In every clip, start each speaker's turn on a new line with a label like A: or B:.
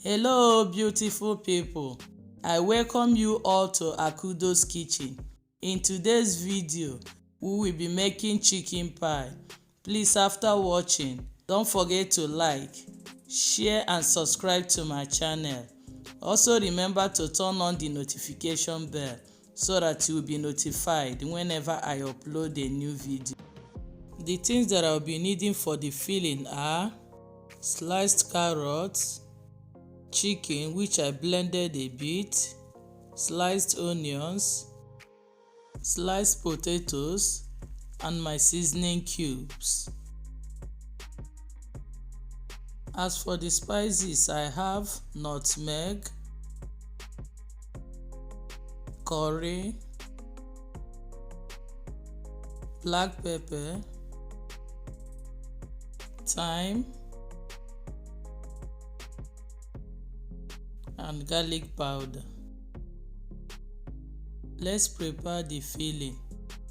A: Hello beautiful people, I welcome you all to Akudo's kitchen. In today's video, we will be making chicken pie. Please, after watching, don't forget to like, share and subscribe to my channel. Also remember to turn on the notification bell so that you will be notified whenever I upload a new video. The things that I will be needing for the filling are sliced carrots, chicken which I blended a bit, sliced onions, sliced potatoes and my seasoning cubes. As for the spices, I have nutmeg, curry, black pepper, thyme and garlic powder. Let's prepare the filling.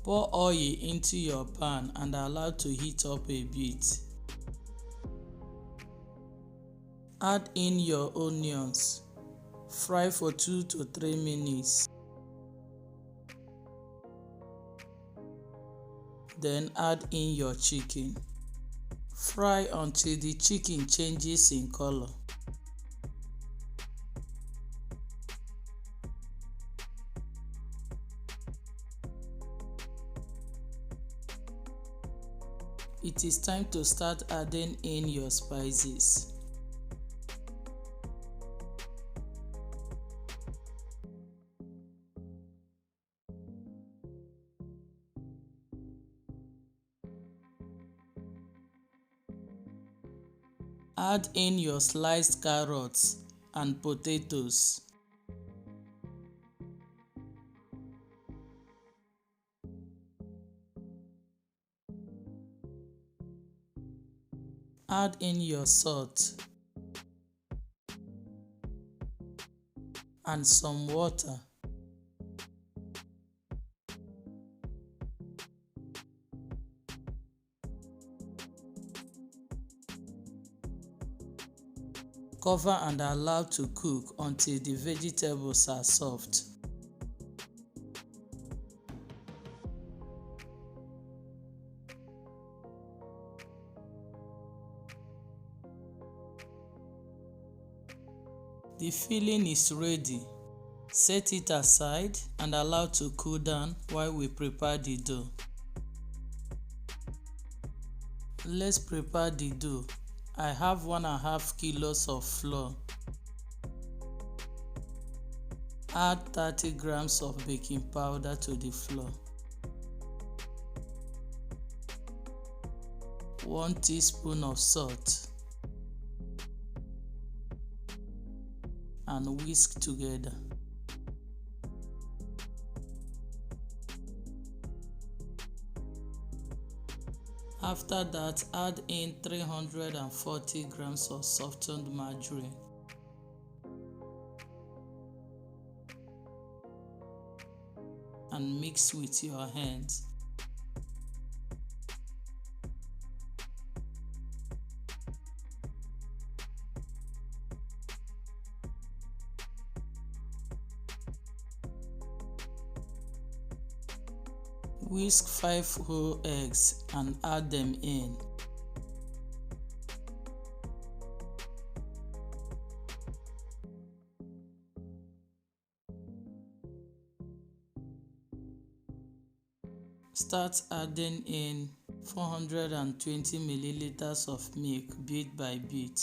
A: Pour oil into your pan and allow to heat up a bit. Add in your onions. Fry for 2 to 3 minutes. Then add in your chicken. Fry until the chicken changes in color. It is time to start adding in your spices. Add in your sliced carrots and potatoes. Add in your salt and some water. Cover and allow to cook until the vegetables are soft. The filling is ready. Set it aside and allow to cool down while we prepare the dough. Let's prepare the dough. I have 1.5 kilos of flour. Add 30 grams of baking powder to the flour. 1 teaspoon of salt. And whisk together. After that, add in 340 grams of softened margarine. And mix with your hands. Whisk 5 whole eggs and add them in. Start adding in 420 milliliters of milk bit by bit.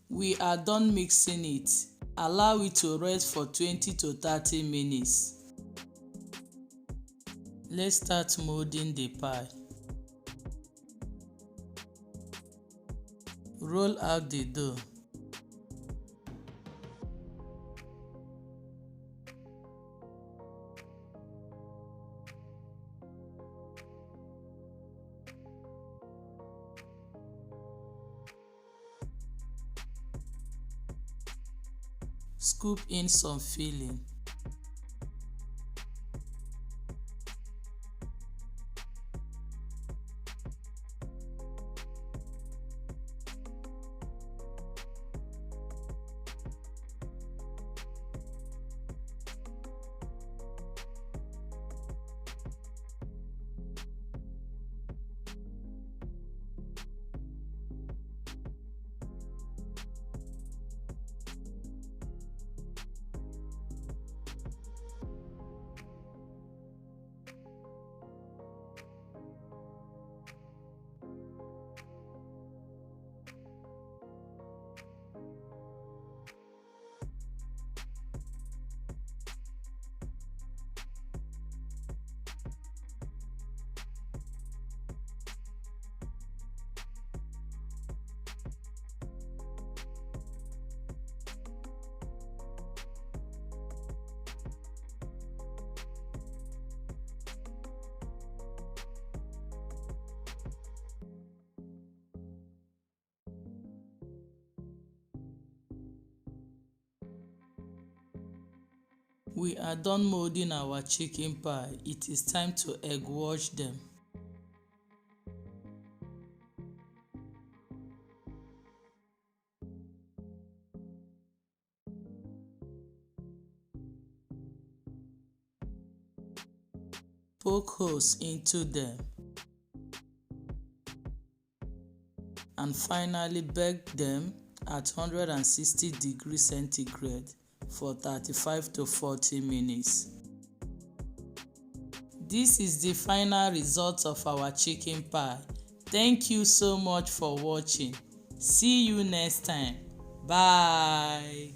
A: We are done mixing it. Allow it to rest for 20 to 30 minutes. Let's start molding the pie. Roll out the dough. Scoop in some filling. We are done molding our chicken pie. It is time to egg wash them. Poke holes into them. And finally bake them at 160 degrees centigrade for 35 to 40 minutes. This is the final result of our chicken pie. Thank you so much for watching. See you next time. Bye.